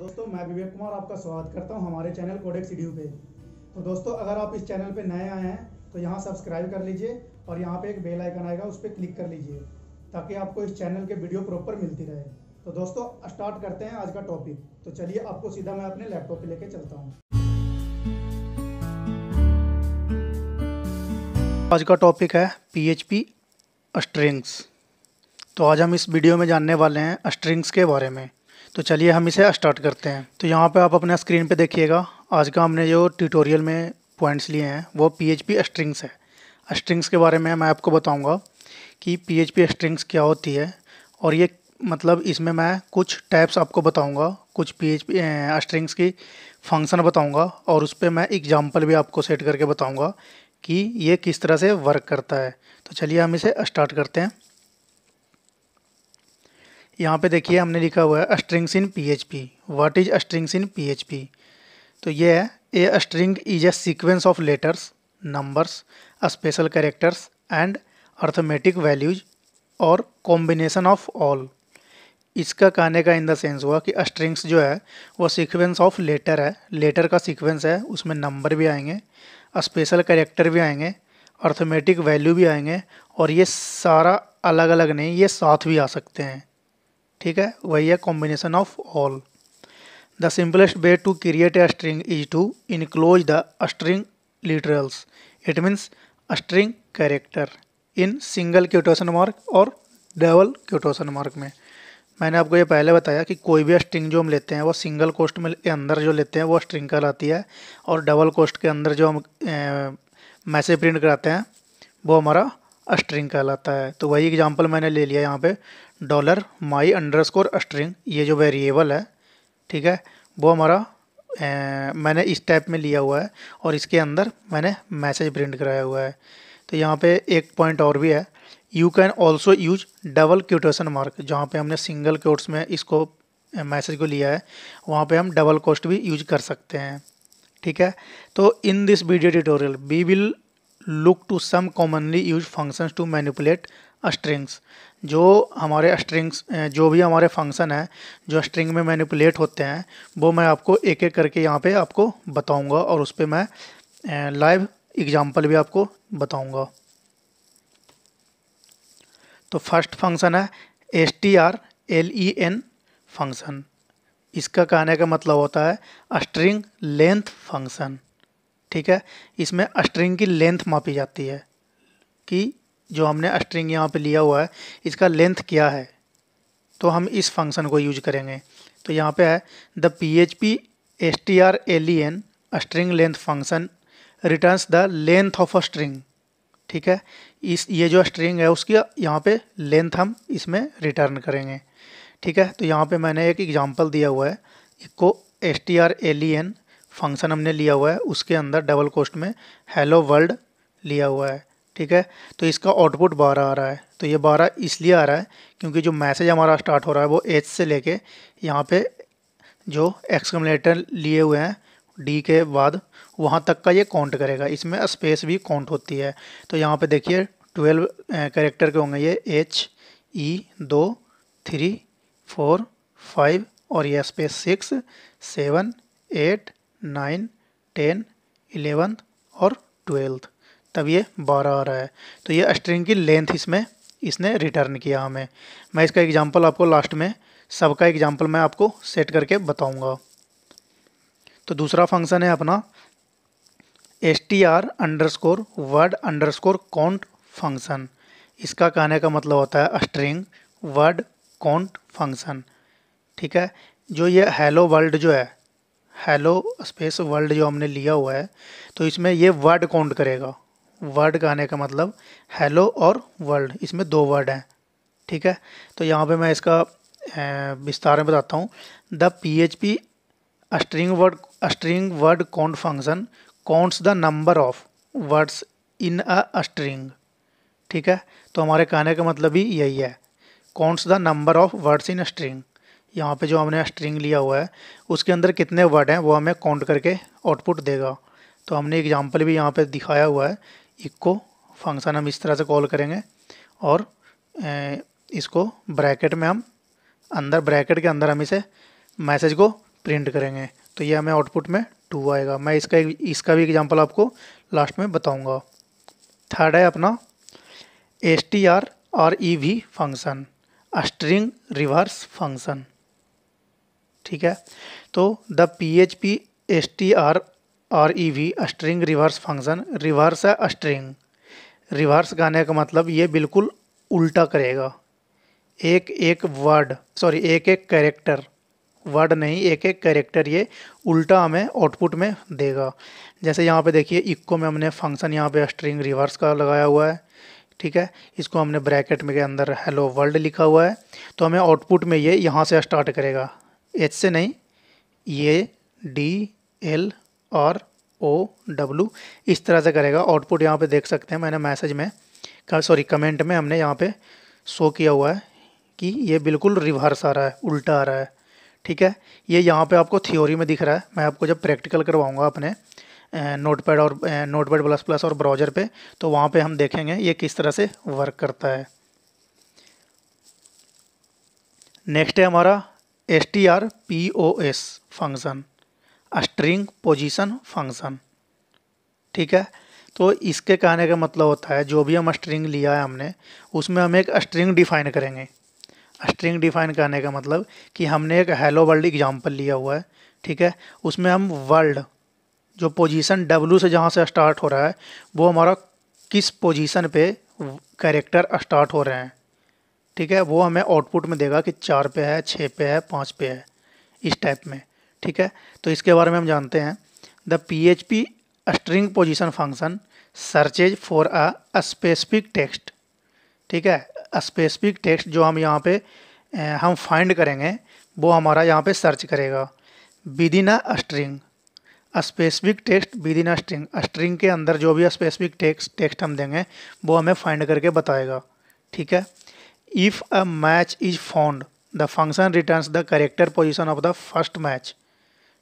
दोस्तों, मैं विवेक कुमार आपका स्वागत करता हूं हमारे चैनल कोडेक्स एडू पे। तो दोस्तों, अगर आप इस चैनल पे नए आए हैं तो यहां सब्सक्राइब कर लीजिए और यहां पे एक बेल आइकन आएगा, उस पर क्लिक कर लीजिए ताकि आपको इस चैनल के वीडियो प्रॉपर मिलती रहे। तो दोस्तों, स्टार्ट करते हैं आज का टॉपिक। तो चलिए, आपको सीधा मैं अपने लैपटॉप पे लेके चलता हूँ। आज का टॉपिक है PHP स्ट्रिंग्स। तो आज हम इस वीडियो में जानने वाले हैं स्ट्रिंग्स के बारे में। तो चलिए हम इसे स्टार्ट करते हैं। तो यहाँ पे आप अपने स्क्रीन पे देखिएगा, आज का हमने जो ट्यूटोरियल में पॉइंट्स लिए हैं वो PHP स्ट्रिंग्स है। स्ट्रिंग्स के बारे में मैं आपको बताऊंगा कि PHP स्ट्रिंग्स क्या होती है, और ये मतलब इसमें मैं कुछ टाइप्स आपको बताऊंगा, कुछ PHP स्ट्रिंग्स की फंक्शन बताऊंगा, और उस पर मैं एग्जाम्पल भी आपको सेट करके बताऊँगा कि ये किस तरह से वर्क करता है। तो चलिए हम इसे स्टार्ट करते हैं। यहाँ पे देखिए हमने लिखा हुआ है strings in PHP। What is strings in PHP? तो ये है, ए string is a sequence of letters, numbers, special characters and arithmetic values और कॉम्बिनेशन ऑफ ऑल। इसका कहने का इन द सेंस हुआ कि स्ट्रिंग्स जो है वो सीक्वेंस ऑफ लेटर है, लेटर का सीक्वेंस है, उसमें नंबर भी आएंगे, स्पेशल कैरेक्टर भी आएंगे, अर्थमेटिक वैल्यू भी आएंगे, और ये सारा अलग अलग नहीं, ये साथ भी आ सकते हैं। ठीक है, वही है combination of all. The simplest way to create a string is to enclose the string literals. It means string character in single quotation mark और डबल क्वोटेशन मार्क में। मैंने आपको ये पहले बताया कि कोई भी स्ट्रिंग जो हम लेते हैं वो सिंगल कोष्ठ में के अंदर जो लेते हैं वो स्ट्रिंग कहलाती है, और डबल कोष्ठ के अंदर जो हम मैसेज प्रिंट कराते हैं वो हमारा स्ट्रिंग कहलाता है। तो वही एग्जांपल मैंने ले लिया यहाँ पे, $my_string, ये जो वेरिएबल है, ठीक है, वो हमारा मैंने इस टाइप में लिया हुआ है, और इसके अंदर मैंने मैसेज प्रिंट कराया हुआ है। तो यहाँ पे एक पॉइंट और भी है, you can also use double quotation mark. जहाँ पे हमने सिंगल कोट्स में इसको मैसेज को लिया है, वहाँ पे हम डबल कोस्ट भी यूज कर सकते हैं। ठीक है, तो in this video tutorial we will look to some commonly use functions to manipulate strings. जो हमारे स्ट्रिंग्स, जो भी हमारे फंक्शन है जो स्ट्रिंग में मैनिपुलेट होते हैं, वो मैं आपको एक एक करके यहाँ पे आपको बताऊंगा, और उस पर मैं लाइव एग्जांपल भी आपको बताऊंगा। तो फर्स्ट फंक्शन है strlen फंक्शन। इसका कहने का मतलब होता है स्ट्रिंग लेंथ फंक्शन। ठीक है, इसमें स्ट्रिंग की लेंथ मापी जाती है कि जो हमने स्ट्रिंग यहाँ पे लिया हुआ है इसका लेंथ क्या है, तो हम इस फंक्शन को यूज करेंगे। तो यहाँ पे है the PHP strlen string length function returns the length of a string. ठीक है, ये जो स्ट्रिंग है उसकी यहाँ पे लेंथ हम इसमें रिटर्न करेंगे। ठीक है, तो यहाँ पे मैंने एक एग्जांपल दिया हुआ है, इसको strlen फंक्शन हमने लिया हुआ है, उसके अंदर डबल कोष्ठ में हेलो वर्ल्ड लिया हुआ है। ठीक है, तो इसका आउटपुट 12 आ रहा है। तो ये 12 इसलिए आ रहा है क्योंकि जो मैसेज हमारा स्टार्ट हो रहा है वो H से लेके यहाँ पे जो एक्सक्लेमेटर लिए हुए हैं D के बाद, वहाँ तक का ये काउंट करेगा। इसमें स्पेस भी काउंट होती है। तो यहाँ पे देखिए 12 कैरेक्टर के होंगे ये, HE 2 3 4 5, और ये स्पेस 6 7 8 9 10 11 और 12, तब ये 12 आ रहा है। तो ये स्ट्रिंग की लेंथ इसने रिटर्न किया हमें। मैं इसका एग्जांपल आपको लास्ट में, सबका एग्जांपल मैं आपको सेट करके बताऊंगा। तो दूसरा फंक्शन है अपना str_word_count फंक्शन। इसका कहने का मतलब होता है स्ट्रिंग वर्ड काउंट फंक्शन। ठीक है, जो ये हेलो वर्ल्ड जो है, हेलो स्पेस वर्ल्ड जो हमने लिया हुआ है, तो इसमें ये वर्ड काउंट करेगा। वर्ड कहने का मतलब हेलो और वर्ल्ड, इसमें 2 वर्ड हैं। ठीक है, तो यहाँ पे मैं इसका विस्तार में बताता हूँ। The PHP string word count function counts the number of words in a string. ठीक है, तो हमारे कहने का मतलब ही यही है, counts the number of words in string. यहाँ पे जो हमने स्ट्रिंग लिया हुआ है उसके अंदर कितने वर्ड हैं वो हमें काउंट करके आउटपुट देगा। तो हमने एग्जांपल भी यहाँ पे दिखाया हुआ है। इको फंक्शन हम इस तरह से कॉल करेंगे, और इसको ब्रैकेट में हम अंदर, ब्रैकेट के अंदर हम इसे मैसेज को प्रिंट करेंगे तो ये हमें आउटपुट में 2 आएगा। मैं इसका भी एग्जांपल आपको लास्ट में बताऊंगा। थर्ड है अपना strrev function, string reverse function. ठीक है, तो the PHP strrev string reverse function, reverse है स्ट्रिंग, रिवर्स कहने का मतलब ये बिल्कुल उल्टा करेगा। एक एक कैरेक्टर, वर्ड नहीं, एक एक कैरेक्टर ये उल्टा हमें आउटपुट में देगा। जैसे यहाँ पे देखिए इक्को में हमने फंक्शन यहाँ पे स्ट्रिंग रिवर्स का लगाया हुआ है। ठीक है, इसको हमने ब्रैकेट में के अंदर हेलो वर्ल्ड लिखा हुआ है, तो हमें आउटपुट में ये यहाँ से स्टार्ट करेगा, एच से नहीं, ये DLROW इस तरह से करेगा। आउटपुट यहाँ पे देख सकते हैं, मैंने मैसेज में कमेंट में हमने यहाँ पे शो किया हुआ है कि ये बिल्कुल रिवर्स आ रहा है, उल्टा आ रहा है। ठीक है, ये यहाँ पे आपको थ्योरी में दिख रहा है, मैं आपको जब प्रैक्टिकल करवाऊंगा अपने नोटपैड प्लस प्लस और ब्राउज़र पे, तो वहाँ पे हम देखेंगे ये किस तरह से वर्क करता है। नेक्स्ट है हमारा strPOS function, string position function. ठीक है, तो इसके कहने का मतलब होता है जो भी हम स्ट्रिंग लिया है हमने, उसमें हम एक स्ट्रिंग डिफाइन करेंगे। स्ट्रिंग डिफाइन करने का मतलब कि हमने एक हेलो वर्ल्ड एग्जाम्पल लिया हुआ है। ठीक है, उसमें हम वर्ल्ड जो पोजीशन W से जहाँ से स्टार्ट हो रहा है, वो हमारा किस पोजीशन पे कैरेक्टर स्टार्ट हो रहे हैं। ठीक है, वो हमें आउटपुट में देगा कि 4 पे है, 6 पे है, 5 पे है, इस टाइप में। ठीक है, तो इसके बारे में हम जानते हैं। The PHP string position function searches for a specific text. ठीक है, स्पेसिफिक टेक्स्ट जो हम यहाँ पे हम फाइंड करेंगे, वो हमारा यहाँ पे सर्च करेगा within a string, specific text within a string. String के अंदर जो भी स्पेसिफिक टेक्स्ट हम देंगे वो हमें फाइंड करके बताएगा। ठीक है, if a match is found the function returns the character position of the first match.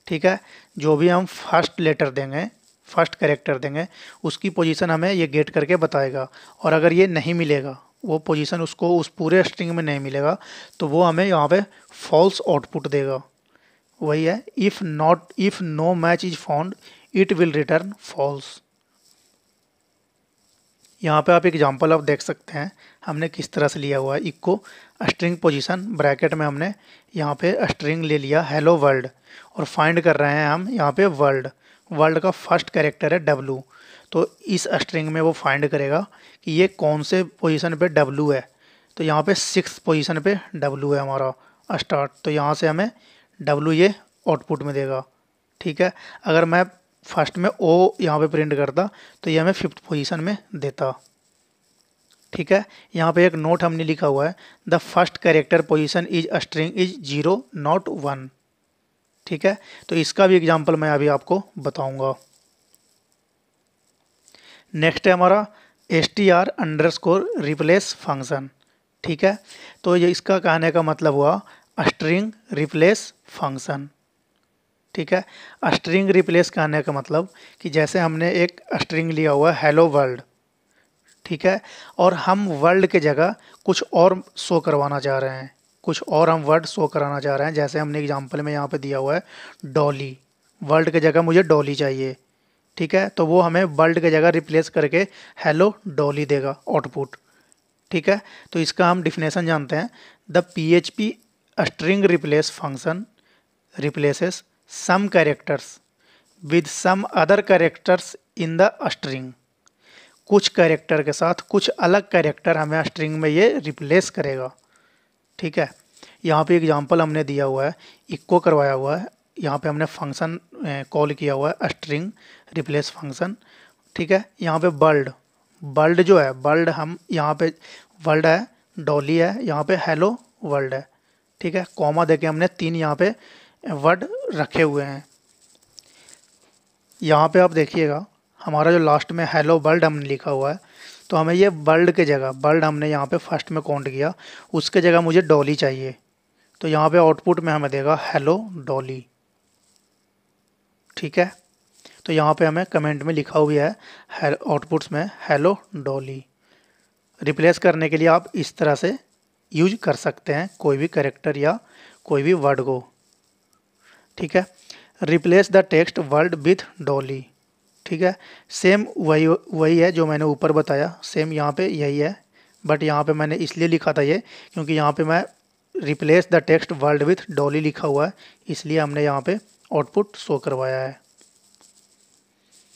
ठीक है, जो भी हम फर्स्ट लेटर देंगे, फर्स्ट कैरेक्टर देंगे, उसकी पोजीशन हमें ये गेट करके बताएगा। और अगर ये नहीं मिलेगा, वो पोजीशन उसको उस पूरे स्ट्रिंग में नहीं मिलेगा, तो वो हमें यहाँ पे फॉल्स आउटपुट देगा। वही है, if no match is found it will return false. यहाँ पे आप एग्जांपल आप देख सकते हैं हमने किस तरह से लिया हुआ है। इक्को स्ट्रिंग पोजीशन ब्रैकेट में हमने यहाँ पे स्ट्रिंग ले लिया हेलो वर्ल्ड, और फाइंड कर रहे हैं हम यहाँ पे वर्ल्ड का फर्स्ट कैरेक्टर है W। तो इस स्ट्रिंग में वो फाइंड करेगा कि ये कौन से पोजीशन पे W है। तो यहाँ पे 6th पोजीशन पे W है हमारा स्टार्ट, तो यहाँ से हमें W ये आउटपुट में देगा। ठीक है, अगर मैं फर्स्ट में O यहाँ पे प्रिंट करता तो ये हमें 5th पोजीशन में देता। ठीक है, यहाँ पे एक नोट हमने लिखा हुआ है, the first character position is string is 0 not 1। ठीक है, तो इसका भी एग्जांपल मैं अभी आपको बताऊंगा। नेक्स्ट है हमारा str_replace फंक्शन। ठीक है, तो ये इसका कहने का मतलब हुआ स्ट्रिंग रिप्लेस फंक्शन। ठीक है, स्ट्रिंग रिप्लेस कहने का मतलब कि जैसे हमने एक स्ट्रिंग लिया हुआ है हेलो वर्ल्ड। ठीक है, और हम वर्ल्ड के जगह कुछ और शो करवाना चाह रहे हैं, कुछ और हम वर्ड शो कराना चाह रहे हैं। जैसे हमने एग्जांपल में यहाँ पे दिया हुआ है डॉली, वर्ल्ड के जगह मुझे डॉली चाहिए। ठीक है, तो वो हमें वर्ल्ड के जगह रिप्लेस करके हेलो डॉली देगा आउटपुट। ठीक है, तो इसका हम डिफिनेशन जानते हैं, the PHP string replace function replaces some characters with some other characters in the string. कुछ कैरेक्टर के साथ कुछ अलग कैरेक्टर हमें स्ट्रिंग में ये रिप्लेस करेगा। ठीक है, यहाँ पे एग्जांपल हमने दिया हुआ है, इक्को करवाया हुआ है, यहाँ पे हमने फंक्शन कॉल किया हुआ है स्ट्रिंग रिप्लेस फंक्शन। ठीक है, यहाँ पे वर्ल्ड जो है, वर्ल्ड हम यहाँ पे वर्ल्ड है, डॉली है, यहाँ पे हेलो वर्ल्ड है। ठीक है, कॉमा देके हमने 3 यहाँ पे वर्ड रखे हुए हैं। यहाँ पे आप देखिएगा हमारा जो लास्ट में हेलो वर्ल्ड हमने लिखा हुआ है, तो हमें ये वर्ल्ड के जगह, वर्ल्ड हमने यहाँ पे फर्स्ट में काउंट किया, उसके जगह मुझे डॉली चाहिए, तो यहाँ पे आउटपुट में हमें देगा हेलो डॉली। ठीक है, तो यहाँ पे हमें कमेंट में लिखा हुआ है आउटपुट्स में हेलो डॉली। रिप्लेस करने के लिए आप इस तरह से यूज कर सकते हैं कोई भी कैरेक्टर या कोई भी वर्ड को। ठीक है। Replace the text word with Dolly, ठीक है। सेम वही है जो मैंने ऊपर बताया, सेम यहाँ पे यही है, बट यहाँ पे मैंने इसलिए लिखा था ये क्योंकि यहाँ पे मैं replace the text word with Dolly लिखा हुआ है, इसलिए हमने यहाँ पे आउटपुट शो करवाया है।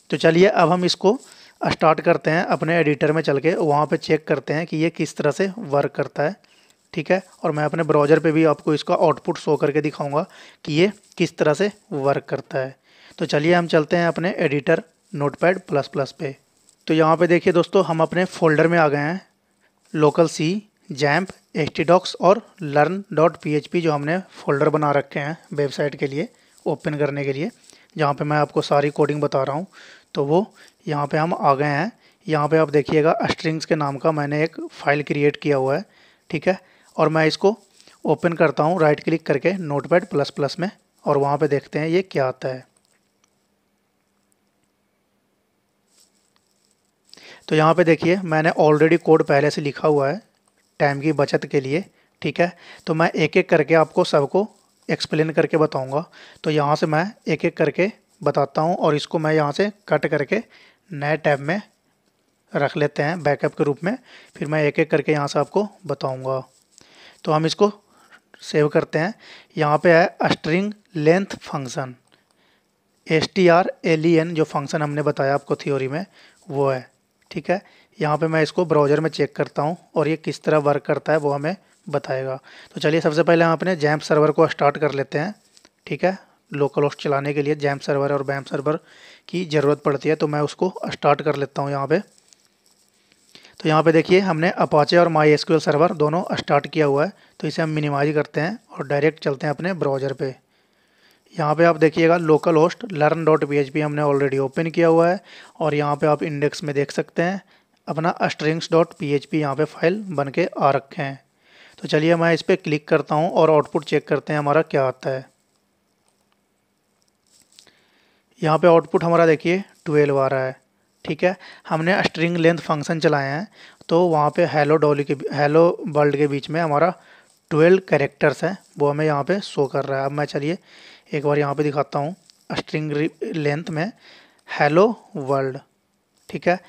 तो चलिए अब हम इसको स्टार्ट करते हैं, अपने एडिटर में चल के वहाँ पे चेक करते हैं कि ये किस तरह से वर्क करता है, ठीक है। और मैं अपने ब्राउज़र पे भी आपको इसका आउटपुट शो करके दिखाऊंगा कि ये किस तरह से वर्क करता है। तो चलिए हम चलते हैं अपने एडिटर नोटपैड प्लस प्लस पे। तो यहाँ पे देखिए दोस्तों, हम अपने फोल्डर में आ गए हैं, लोकल सी, जैम्प, htdocs और learn.php जो हमने फोल्डर बना रखे हैं वेबसाइट के लिए ओपन करने के लिए, जहाँ पे मैं आपको सारी कोडिंग बता रहा हूँ। तो वो यहाँ पे हम आ गए हैं। यहाँ पे आप देखिएगा स्ट्रिंग्स के नाम का मैंने एक फ़ाइल क्रिएट किया हुआ है, ठीक है। और मैं इसको ओपन करता हूँ राइट क्लिक करके नोटपैड प्लस प्लस में, और वहाँ पे देखते हैं ये क्या आता है। तो यहाँ पे देखिए मैंने ऑलरेडी कोड पहले से लिखा हुआ है टाइम की बचत के लिए, ठीक है। तो मैं एक एक करके आपको सबको एक्सप्लेन करके बताऊंगा। तो यहाँ से मैं एक एक करके बताता हूँ, और इसको मैं यहाँ से कट करके नए टैब में रख लेते हैं बैकअप के रूप में, फिर मैं एक एक करके यहाँ से आपको बताऊँगा। तो हम इसको सेव करते हैं। यहाँ पे है स्ट्रिंग लेंथ फंक्शन, strlen जो फंक्शन हमने बताया आपको थ्योरी में वो है, ठीक है। यहाँ पे मैं इसको ब्राउज़र में चेक करता हूँ और ये किस तरह वर्क करता है वो हमें बताएगा। तो चलिए सबसे पहले हम अपने जैम्प सर्वर को स्टार्ट कर लेते हैं, ठीक है। लोकल होस्ट चलाने के लिए जैम्प सर्वर और बैम्प सर्वर की ज़रूरत पड़ती है, तो मैं उसको स्टार्ट कर लेता हूँ यहाँ पे। तो यहाँ पे देखिए हमने अपाचे और MySQL सर्वर दोनों स्टार्ट किया हुआ है। तो इसे हम मिनिमाइज करते हैं और डायरेक्ट चलते हैं अपने ब्राउज़र पे। यहाँ पे आप देखिएगा लोकल होस्ट learn.php हमने ऑलरेडी ओपन किया हुआ है, और यहाँ पे आप इंडेक्स में देख सकते हैं अपना strings.php यहाँ पे फाइल बन के आ रखे हैं। तो चलिए मैं इस पर क्लिक करता हूँ और आउटपुट चेक करते हैं हमारा क्या आता है। यहाँ पे आउटपुट हमारा देखिए 12 आ रहा है, ठीक है। हमने स्ट्रिंग लेंथ फंक्शन चलाए हैं, तो वहाँ पे हेलो वर्ल्ड के बीच में हमारा 12 कैरेक्टर्स हैं, वो हमें यहाँ पे शो कर रहा है। अब मैं चलिए एक बार यहाँ पे दिखाता हूँ स्ट्रिंग लेंथ में हेलो वर्ल्ड, ठीक है,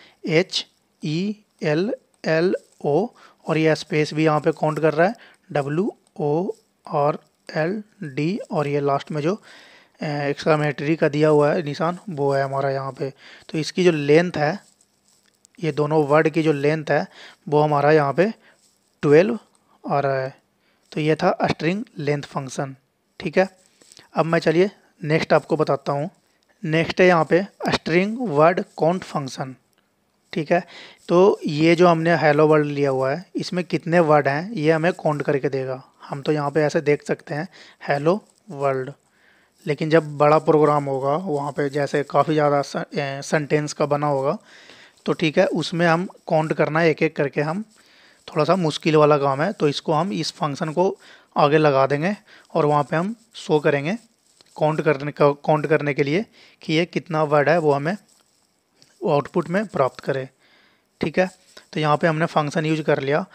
HELLO, और ये स्पेस भी यहाँ पे काउंट कर रहा है WORLD, और ये लास्ट में जो एक्सक्लेमेटरी का दिया हुआ है निशान वो है हमारा यहाँ पे। तो इसकी जो लेंथ है, ये दोनों वर्ड की जो लेंथ है वो हमारा यहाँ पे 12 आ रहा है। तो ये था स्ट्रिंग लेंथ फंक्शन, ठीक है। अब मैं चलिए नेक्स्ट आपको बताता हूँ। नेक्स्ट है यहाँ पे स्ट्रिंग वर्ड काउंट फंक्शन, ठीक है। तो ये जो हमने हेलो वर्ल्ड लिया हुआ है, इसमें कितने वर्ड हैं ये हमें काउंट करके देगा। हम तो यहाँ पे ऐसे देख सकते हैं हेलो वर्ल्ड, लेकिन जब बड़ा प्रोग्राम होगा वहाँ पे जैसे काफ़ी ज़्यादा सेंटेंस का बना होगा, तो ठीक है उसमें हम काउंट करना एक एक करके हम थोड़ा सा मुश्किल वाला काम है। तो इसको हम इस फंक्शन को आगे लगा देंगे और वहाँ पे हम शो करेंगे काउंट करने के लिए कि ये कितना वर्ड है वो हमें आउटपुट में प्राप्त करे, ठीक है। तो यहाँ पे हमने फंक्शन यूज कर लिया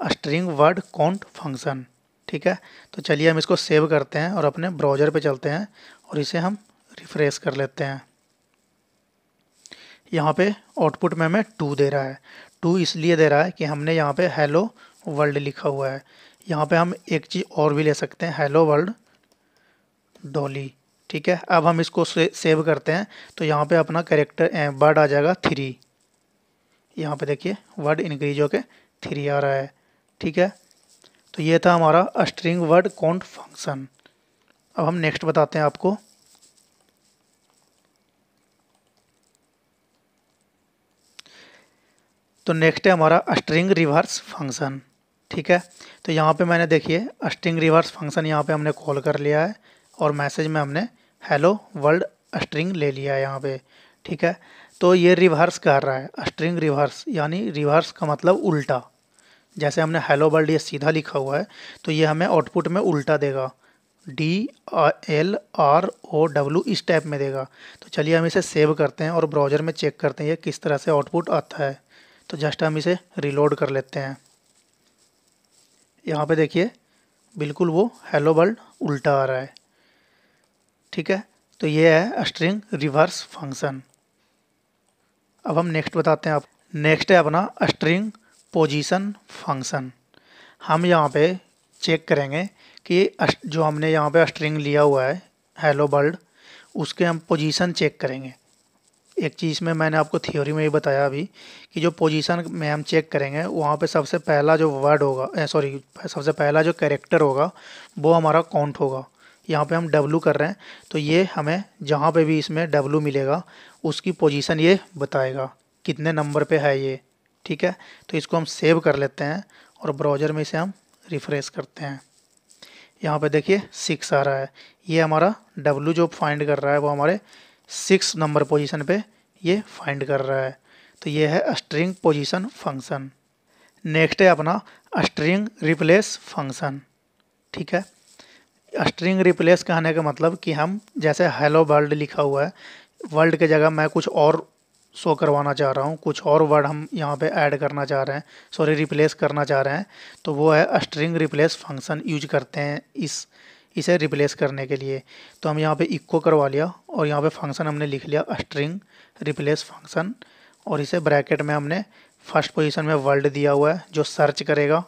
स्ट्रिंग वर्ड काउंट फंक्शन, ठीक है। तो चलिए हम इसको सेव करते हैं और अपने ब्राउज़र पे चलते हैं और इसे हम रिफ्रेश कर लेते हैं। यहाँ पे आउटपुट में हमें 2 दे रहा है। 2 इसलिए दे रहा है कि हमने यहाँ पे हेलो वर्ल्ड लिखा हुआ है। यहाँ पे हम एक चीज़ और भी ले सकते हैं, हेलो वर्ल्ड डॉली, ठीक है। अब हम इसको सेव करते हैं, तो यहाँ पे अपना कैरेक्टर वर्ड आ जाएगा 3। यहाँ पे देखिए वर्ड इंक्रीज होके 3 आ रहा है, ठीक है। तो ये था हमारा स्ट्रिंग वर्ड काउंट फंक्शन। अब हम नेक्स्ट बताते हैं आपको। तो नेक्स्ट है हमारा स्ट्रिंग रिवर्स फंक्शन, ठीक है। तो यहाँ पे मैंने देखिए स्ट्रिंग रिवर्स फंक्शन यहाँ पे हमने कॉल कर लिया है और मैसेज में हमने हेलो वर्ल्ड स्ट्रिंग ले लिया है यहाँ पे, ठीक है। तो ये रिवर्स कर रहा है, स्ट्रिंग रिवर्स यानी रिवर्स का मतलब उल्टा। जैसे हमने हेलो वर्ल्ड ये सीधा लिखा हुआ है, तो ये हमें आउटपुट में उल्टा देगा, DLROW इस टाइप में देगा। तो चलिए हम इसे सेव करते हैं और ब्राउज़र में चेक करते हैं ये किस तरह से आउटपुट आता है। तो जस्ट हम इसे रिलोड कर लेते हैं। यहाँ पे देखिए बिल्कुल वो हेलो वर्ल्ड उल्टा आ रहा है। ठीक है, तो ये है स्ट्रिंग रिवर्स फंक्शन। अब हम नेक्स्ट बताते हैं। आप नेक्स्ट है अपना स्ट्रिंग पोजीशन फंक्शन। हम यहाँ पे चेक करेंगे कि जो हमने यहाँ पे स्ट्रिंग लिया हुआ है हेलो वर्ल्ड, उसके हम पोजीशन चेक करेंगे। एक चीज़ में मैंने आपको थ्योरी में ही बताया अभी कि जो पोजीशन में हम चेक करेंगे वहाँ पे सबसे पहला जो वर्ड होगा, सबसे पहला जो कैरेक्टर होगा वो हमारा काउंट होगा। यहाँ पे हम W कर रहे हैं तो ये हमें जहाँ पे भी इसमें W मिलेगा उसकी पोजीशन ये बताएगा कितने नंबर पे है ये। ठीक है, तो इसको हम सेव कर लेते हैं और ब्राउज़र में इसे हम रिफ्रेश करते हैं। यहाँ पे देखिए 6 आ रहा है, ये हमारा W जो फाइंड कर रहा है वो हमारे 6 नंबर पोजीशन पे ये फाइंड कर रहा है। तो ये है स्ट्रिंग पोजीशन फंक्शन। नेक्स्ट है अपना स्ट्रिंग रिप्लेस फंक्शन। ठीक है, स्ट्रिंग रिप्लेस कहने का मतलब कि हम जैसे हेलो वर्ल्ड लिखा हुआ है, वर्ल्ड के जगह मैं कुछ और शो करवाना चाह रहा हूँ, कुछ और वर्ड हम यहाँ पे ऐड करना चाह रहे हैं, रिप्लेस करना चाह रहे हैं, तो वो है स्ट्रिंग रिप्लेस फंक्शन यूज करते हैं इसे रिप्लेस करने के लिए। तो हम यहाँ पे इक्को करवा लिया और यहाँ पे फंक्शन हमने लिख लिया स्ट्रिंग रिप्लेस फंक्शन, और इसे ब्रैकेट में हमने फर्स्ट पोजीशन में वर्ल्ड दिया हुआ है जो सर्च करेगा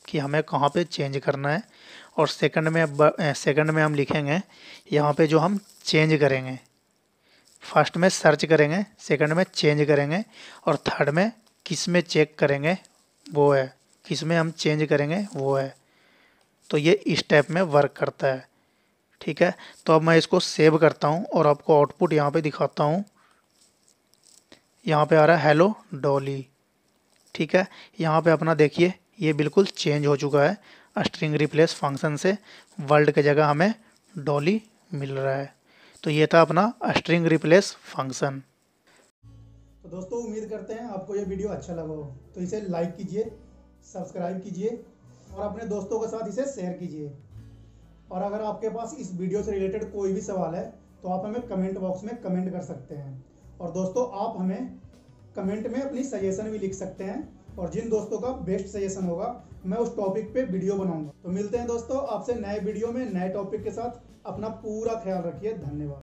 कि हमें कहाँ पे चेंज करना है, और सेकंड में हम लिखेंगे यहाँ पे जो हम चेंज करेंगे। फर्स्ट में सर्च करेंगे, सेकंड में चेंज करेंगे, और थर्ड में किस में चेक करेंगे वो है, किस में हम चेंज करेंगे वो है। तो ये इस स्टेप में वर्क करता है। ठीक है, तो अब मैं इसको सेव करता हूँ और आपको आउटपुट यहाँ पे दिखाता हूँ। यहाँ पे आ रहा है हेलो डॉली। ठीक है, यहाँ पे अपना देखिए ये बिल्कुल चेंज हो चुका है, स्ट्रिंग रिप्लेस फंक्शन से वर्ल्ड के जगह हमें डॉली मिल रहा है। तो ये था अपना स्ट्रिंग रिप्लेस फंक्शन। तो दोस्तों उम्मीद करते हैं आपको ये वीडियो अच्छा लगा हो, तो इसे लाइक कीजिए, सब्सक्राइब कीजिए और अपने दोस्तों के साथ इसे शेयर कीजिए। और अगर आपके पास इस वीडियो से रिलेटेड कोई भी सवाल है तो आप हमें कमेंट बॉक्स में कमेंट कर सकते हैं। और दोस्तों आप हमें कमेंट में अपनी सजेशन भी लिख सकते हैं, और जिन दोस्तों का बेस्ट सजेशन होगा मैं उस टॉपिक पे वीडियो बनाऊंगा। तो मिलते हैं दोस्तों आपसे नए वीडियो में नए टॉपिक के साथ। अपना पूरा ख्याल रखिए। धन्यवाद।